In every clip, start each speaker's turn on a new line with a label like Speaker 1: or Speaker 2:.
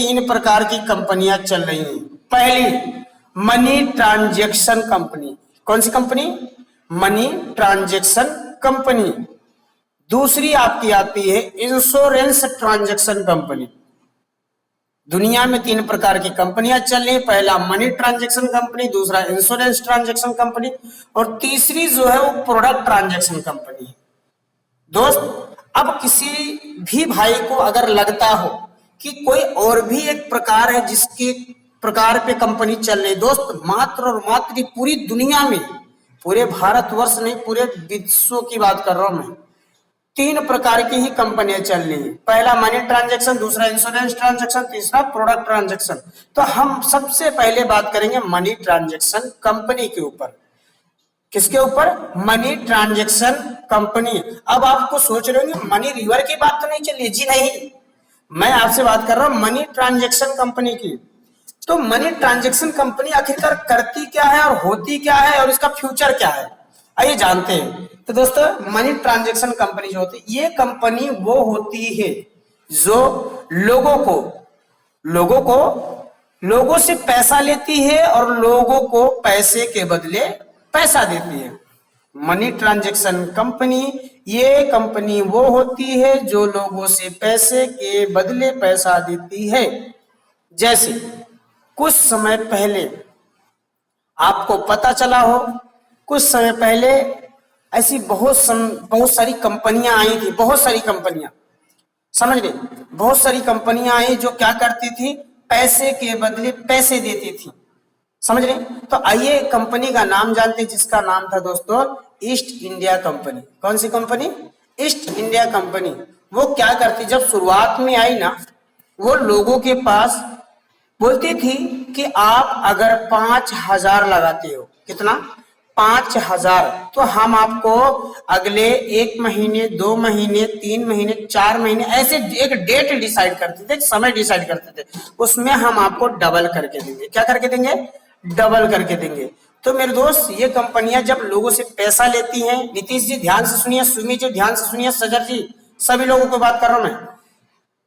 Speaker 1: तीन प्रकार की कंपनियां चल रही हैं। पहली मनी ट्रांजैक्शन कंपनी। कौन सी कंपनी? Money transaction company. दूसरी आपकी आती है इंश्योरेंस ट्रांजैक्शन कंपनी। दुनिया में तीन प्रकार की कंपनियां चल रही। पहला मनी ट्रांजैक्शन कंपनी, दूसरा इंश्योरेंस ट्रांजैक्शन कंपनी और तीसरी जो है वो प्रोडक्ट ट्रांजैक्शन कंपनी है। दोस्त, अब किसी भी भाई को अगर लगता हो कि कोई और भी एक प्रकार है जिसके प्रकार पे कंपनी चल रही, दोस्त मात्र और मात्र पूरी दुनिया में, पूरे भारतवर्ष नहीं पूरे विश्व की बात कर रहा हूं मैं, तीन प्रकार की ही कंपनियां चल रही है। पहला मनी ट्रांजैक्शन, दूसरा इंश्योरेंस ट्रांजैक्शन, तीसरा प्रोडक्ट ट्रांजैक्शन। तो हम सबसे पहले बात करेंगे मनी ट्रांजैक्शन कंपनी के ऊपर। किसके ऊपर? Money transaction company. अब आपको सोच रहे होंगे मनी रिवर की बात तो नहीं चल रही? जी नहीं, मैं आपसे बात कर रहा हूं मनी ट्रांजैक्शन कंपनी की। तो मनी ट्रांजैक्शन कंपनी आखिरकार करती क्या है और होती क्या है और इसका फ्यूचर क्या है, आइए जानते हैं। तो दोस्तों, मनी ट्रांजैक्शन कंपनी जो होती है, ये कंपनी वो होती है जो लोगों से पैसा लेती है और लोगों को पैसे के बदले पैसा देती है। मनी ट्रांजैक्शन कंपनी, ये कंपनी वो होती है जो लोगों से पैसे के बदले पैसा देती है। जैसे कुछ समय पहले आपको पता चला हो, कुछ समय पहले ऐसी बहुत सारी कंपनियां आई थी, बहुत सारी कंपनियां, समझ गए, बहुत सारी कंपनियां आई जो क्या करती थी, पैसे के बदले पैसे देती थी, समझ रहे। तो आइए कंपनी का नाम जानते हैं, जिसका नाम था दोस्तों ईस्ट इंडिया कंपनी। कौन सी कंपनी? East India company. वो क्या करती, जब शुरुआत में आई ना, वो लोगों के पास बोलती थी कि आप अगर 5,000 लगाते हो, कितना? 5,000, तो हम आपको अगले 1 महीने, 2 महीने, 3 महीने, 4 महीने, ऐसे एक डेट डिसाइड करते थे, एक समय डिसाइड करते थे, उसमें हम आपको डबल करके देंगे। क्या करके देंगे? डबल करके देंगे। तो मेरे दोस्त, ये कंपनियां जब लोगों से पैसा लेती हैं, नीतीश जी ध्यान से सुनिए, सुमी जी ध्यान से सुनिए, सजर जी, सभी लोगों को बात कर रहा हूं मैं।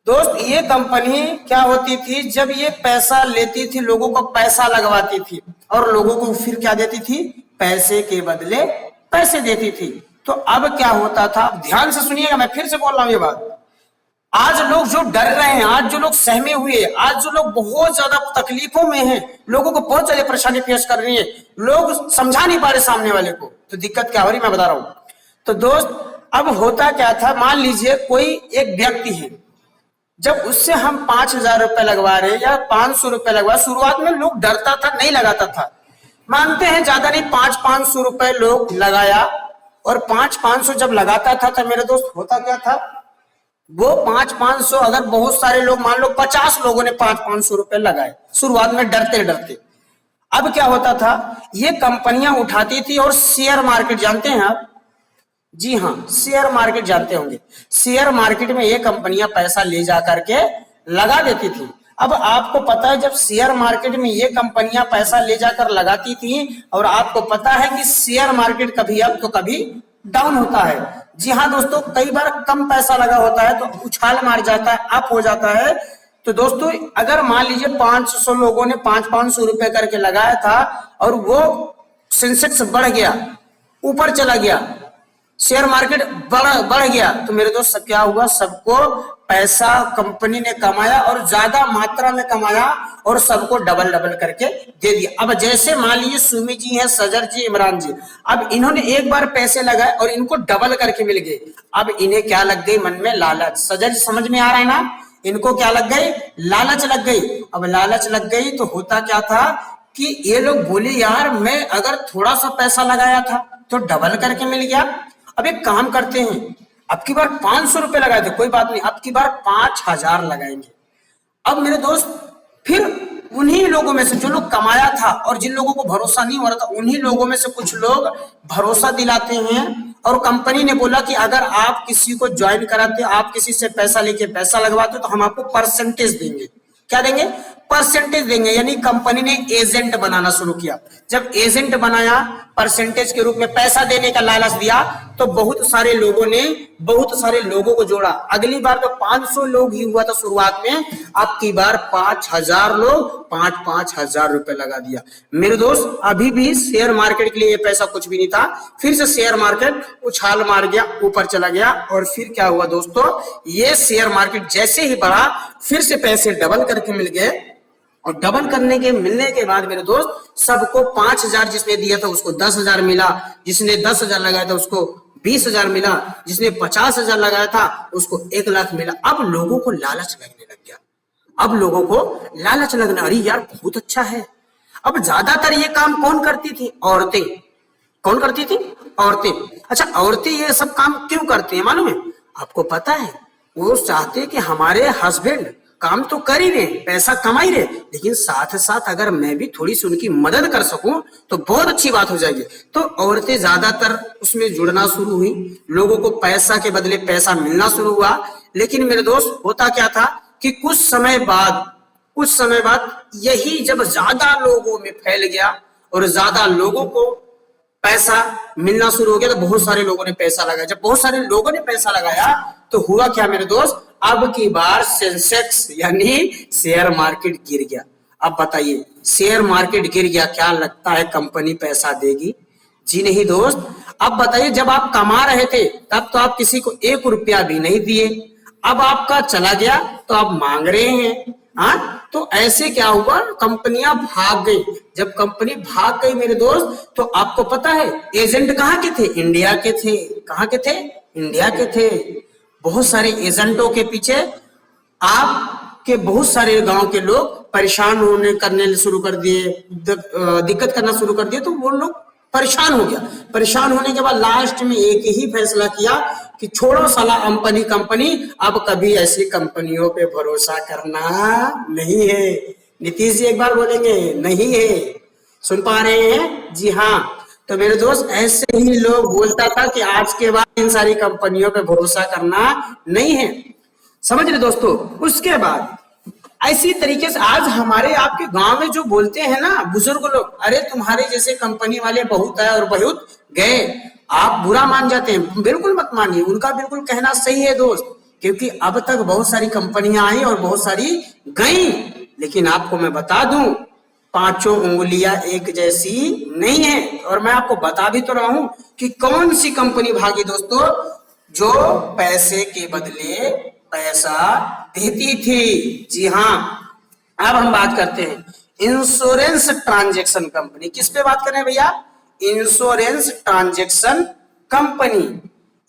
Speaker 1: दोस्त, ये कंपनी क्या होती थी, जब ये पैसा लेती थी, लोगों को पैसा लगवाती थी और लोगों को फिर क्या देती थी? पैसे के बदले पैसे देती थी। तो अब क्या होता था, ध्यान से सुनिएगा, मैं फिर से बोल रहा हूं ये बात। आज लोग जो डर रहे हैं, आज जो लोग सहमे हुए हैं, आज जो लोग बहुत ज्यादा तकलीफों में हैं, लोगों को बहुत ज्यादा परेशानी फेस कर रही है, लोग समझा नहीं पा रहे सामने वाले को, तो दिक्कत क्या हो रही मैं बता रहा हूं। तो दोस्त, अब होता क्या था, मान लीजिए कोई एक व्यक्ति है, जब उससे हम 5,000 रुपए लगवा रहे हैं या 500 रुपए लगवा, शुरुआत में लोग डरता था, नहीं लगाता था, मानते हैं ज्यादा नहीं, 500 रुपए लोग लगाया। और 500 जब लगाता था तो मेरे दोस्त होता क्या था, वो 500 अगर बहुत सारे लोग, मान लो 50 लोगों ने 500 रुपए लगाए शुरुआत में डरते डरते, अब क्या होता था, ये कंपनियां उठाती थी और शेयर मार्केट जानते हैं आप? जी हाँ, शेयर मार्केट जानते होंगे। शेयर मार्केट में ये कंपनियां पैसा ले जा करके लगा देती थी। अब आपको पता है, जब शेयर मार्केट में ये कंपनियां पैसा ले जाकर लगाती थी, और आपको पता है कि शेयर मार्केट कभी अप तो कभी डाउन होता है। जी हाँ दोस्तों, कई बार कम पैसा लगा होता है तो उछाल मार जाता है, अप हो जाता है। तो दोस्तों, अगर मान लीजिए 500 लोगों ने 500 रुपए करके लगाया था और वो सेंसेक्स बढ़ गया, ऊपर चला गया, शेयर मार्केट बढ़ गया, तो मेरे दोस्त क्या हुआ, सबको पैसा कंपनी ने कमाया और ज्यादा मात्रा में कमाया और सबको डबल करके दे दिया। अब जैसे मान लीजिए सुमी जी हैं, सजर जी, इमरान जी, अब इन्होंने एक बार पैसे लगाए और इनको डबल करके मिल गए। अब इन्हें क्या लग गई, मन में लालच। सजर जी समझ में आ रहा है ना? इनको क्या लग गई? लालच लग गई। अब लालच लग गई तो होता क्या था कि ये लोग बोले, यार मैं अगर थोड़ा सा पैसा लगाया था तो डबल करके मिल गया, अब एक काम करते हैं, अब की बार 500 रुपए लगाए थे, कोई बात नहीं, अब की बार 5,000 लगाएंगे। अब मेरे दोस्त, फिर उन्हीं लोगों में से जो लोग कमाया था और जिन लोगों को भरोसा नहीं हो रहा था, उन्हीं लोगों में से कुछ लोग भरोसा दिलाते हैं और कंपनी ने बोला कि अगर आप किसी को ज्वाइन कराते, आप किसी से पैसा लेके पैसा लगवाते तो हम आपको परसेंटेज देंगे। क्या देंगे? परसेंटेज देंगे। यानी कंपनी ने एजेंट बनाना शुरू किया। जब एजेंट बनाया परसेंटेज के रूप में पैसा देने का लालच दिया, तो बहुत सारे लोगों को जोड़ा। अगली बार तो 500 लोग ही हुआ था शुरुआत में, अब की बार 5000 लोग 5,000 रुपए लगा दिया। मेरे दोस्त अभी भी शेयर मार्केट के लिए ये पैसा कुछ भी नहीं था, फिर से शेयर मार्केट उछाल मार गया, ऊपर चला गया। और फिर क्या हुआ दोस्तों, ये शेयर मार्केट जैसे ही बढ़ा फिर से पैसे डबल करके मिल गए। और डबल करने के मिलने के बाद मेरे दोस्त सबको 5,000 जिसने दिया था उसको 10,000 मिला, जिसने 10,000 लगाया था उसको 20,000 मिला, जिसने 50,000 लगाया था उसको 1,00,000 मिला। अब लोगों को लालच लगने लग गया, अब लोगों को लालच लगना, अरे यार बहुत अच्छा है। अब ज्यादातर ये काम कौन करती थी? औरतें। कौन करती थी? औरतें। अच्छा, औरतें ये सब काम क्यों करती है मालूम है आपको? पता है, वो चाहते कि हमारे हस्बैंड काम तो कर ही रहे, पैसा कमा ही रहे, लेकिन साथ साथ अगर मैं भी थोड़ी सी उनकी मदद कर सकूं तो बहुत अच्छी बात हो जाएगी। तो औरतें ज्यादातर उसमें जुड़ना शुरू हुई, लोगों को पैसा के बदले पैसा मिलना शुरू हुआ। लेकिन मेरे दोस्त होता क्या था कि कुछ समय बाद यही जब ज्यादा लोगों में फैल गया और ज्यादा लोगों को पैसा मिलना शुरू हो गया, तो बहुत सारे लोगों ने पैसा लगाया। जब बहुत सारे लोगों ने पैसा लगाया तो हुआ क्या मेरे दोस्त, अब की बार सेंसेक्स यानी शेयर मार्केट गिर गया। अब बताइए, शेयर मार्केट गिर गया, क्या लगता है कंपनी पैसा देगी? जी नहीं दोस्त। अब बताइए, जब आप कमा रहे थे तब तो आप किसी को 1 रुपया भी नहीं दिए, अब आपका चला गया तो आप मांग रहे हैं। हाँ, तो ऐसे क्या हुआ, कंपनियां भाग गई। जब कंपनी भाग गई मेरे दोस्त, तो आपको पता है एजेंट कहाँ के थे? इंडिया के थे। कहाँ के थे? इंडिया के थे। बहुत सारे एजेंटों के पीछे आपके बहुत सारे गांव के लोग परेशान करने शुरू कर दिए, दिक्कत करना शुरू कर दिए, तो वो लोग परेशान हो गया। परेशान होने के बाद लास्ट में एक ही फैसला किया कि छोड़ो साला अंबानी कंपनी, अब कभी ऐसी कंपनियों पे भरोसा करना नहीं है। नीतीश जी एक बार बोलेंगे, नहीं है। सुन पा रहे हैं? जी हाँ। तो मेरे दोस्त ऐसे ही लोग बोलता था कि आज के बाद इन सारी कंपनियों पे भरोसा करना नहीं है, समझ रहे दोस्तों। उसके बाद ऐसी तरीके से आज हमारे आपके गांव में जो बोलते हैं ना बुजुर्ग लोग, अरे तुम्हारे जैसे कंपनी वाले बहुत है और बहुत गए, आप बुरा मान जाते हैं। बिल्कुल मत मानिए, उनका बिल्कुल कहना सही है दोस्त, क्योंकि अब तक बहुत सारी कंपनियां आई और बहुत सारी गई, लेकिन आपको मैं बता दूं, 5 उंगलियां एक जैसी नहीं है। और मैं आपको बता भी तो रहा हूं कि कौन सी कंपनी भागी दोस्तों, जो पैसे के बदले पैसा देती थी। जी हाँ। अब हम बात करते हैं इंश्योरेंस ट्रांजैक्शन कंपनी। किस पे बात कर रहे हैं भैया? Insurance transaction company.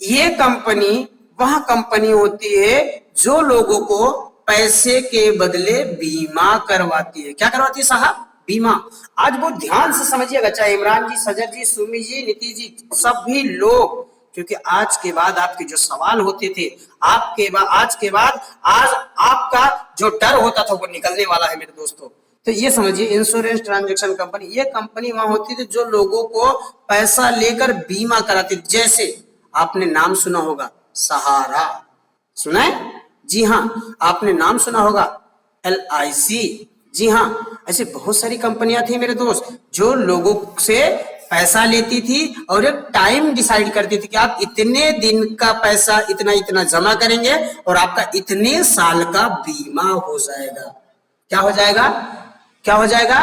Speaker 1: ये कंपनी वह कंपनी होती है जो लोगों को पैसे के बदले बीमा करवाती है। क्या करवाती है साहब? बीमा। आज बहुत ध्यान से समझिएगा, चाहे इमरान जी, सजर जी, सुमी जी, नीतीश जी, सभी लोग, क्योंकि आज के बाद आपके जो सवाल होते थे, आज आपका जो डर होता था वो निकलने वाला है मेरे दोस्तों। तो ये समझिए, इंश्योरेंस ट्रांजैक्शन कंपनी, ये कंपनी वहां होती थी जो लोगों को पैसा लेकर बीमा कराती। जैसे आपने नाम सुना होगा सहारा, सुना है? जी हाँ। आपने नाम सुना होगा LIC। जी हाँ। ऐसे बहुत सारी कंपनियां थी मेरे दोस्त जो लोगों से पैसा लेती थी और एक टाइम डिसाइड करती थी कि आप इतने दिन का पैसा इतना इतना जमा करेंगे और आपका इतने साल का बीमा हो जाएगा। क्या हो जाएगा? क्या हो जाएगा?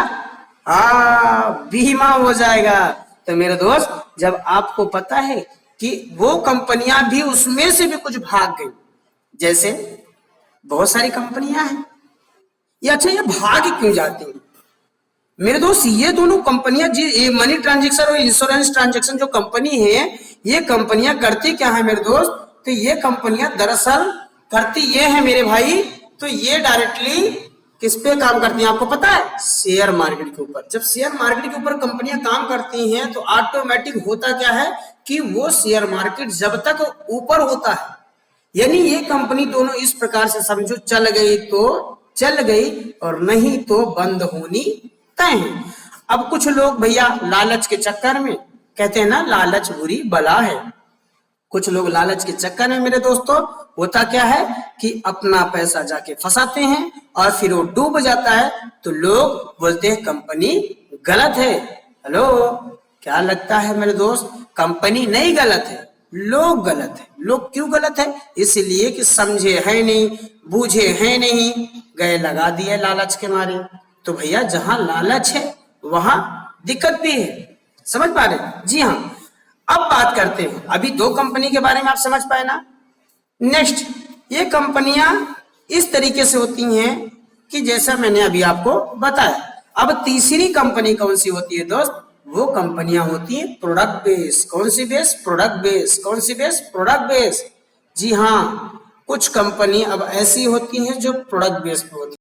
Speaker 1: बीमा हो जाएगा। तो मेरे दोस्त, जब आपको पता है कि वो कंपनियां भी उसमें से भी कुछ भाग गई, जैसे बहुत सारी कंपनियां हैं, ये अच्छा ये भाग क्यों जाती हैं मेरे दोस्त? ये दोनों कंपनियां, ये मनी ट्रांजैक्शन और इंश्योरेंस ट्रांजैक्शन जो कंपनी है, ये कंपनियां करती क्या है मेरे दोस्त? तो ये कंपनियां दरअसल करती ये है मेरे भाई, तो ये डायरेक्टली किस पे काम करती हैं आपको पता है? शेयर मार्केट के ऊपर। जब शेयर मार्केट के ऊपर कंपनियां काम करती हैं तो ऑटोमेटिक होता क्या है कि वो शेयर मार्केट जब तक ऊपर होता है, यानी ये कंपनी दोनों इस प्रकार से समझो, चल गई तो चल गई और नहीं तो बंद होनी तय है। अब कुछ लोग भैया लालच के चक्कर में कहते हैं ना, लालच बुरी बला है। कुछ लोग लालच के चक्कर में मेरे दोस्तों होता क्या है कि अपना पैसा जाके फंसाते हैं और फिर वो डूब जाता है, तो लोग बोलते हैं कंपनी गलत है। हेलो, क्या लगता है मेरे दोस्त, कंपनी नहीं गलत है, लोग गलत है। लोग क्यों गलत है? इसलिए कि समझे है नहीं, बूझे है नहीं, गए लगा दिए लालच के मारे। तो भैया जहां लालच है वहां दिक्कत भी है, समझ पा रहे? जी हाँ। अब बात करते हैं, अभी 2 कंपनी के बारे में आप समझ पाए ना। नेक्स्ट, ये कंपनियां इस तरीके से होती हैं कि जैसा मैंने अभी आपको बताया। अब तीसरी कंपनी कौन सी होती है दोस्त? वो कंपनियां होती है प्रोडक्ट बेस। कौन सी बेस? Product base. कौन सी बेस? Product base. जी हाँ, कुछ कंपनी अब ऐसी होती हैं जो प्रोडक्ट बेस पे होती है।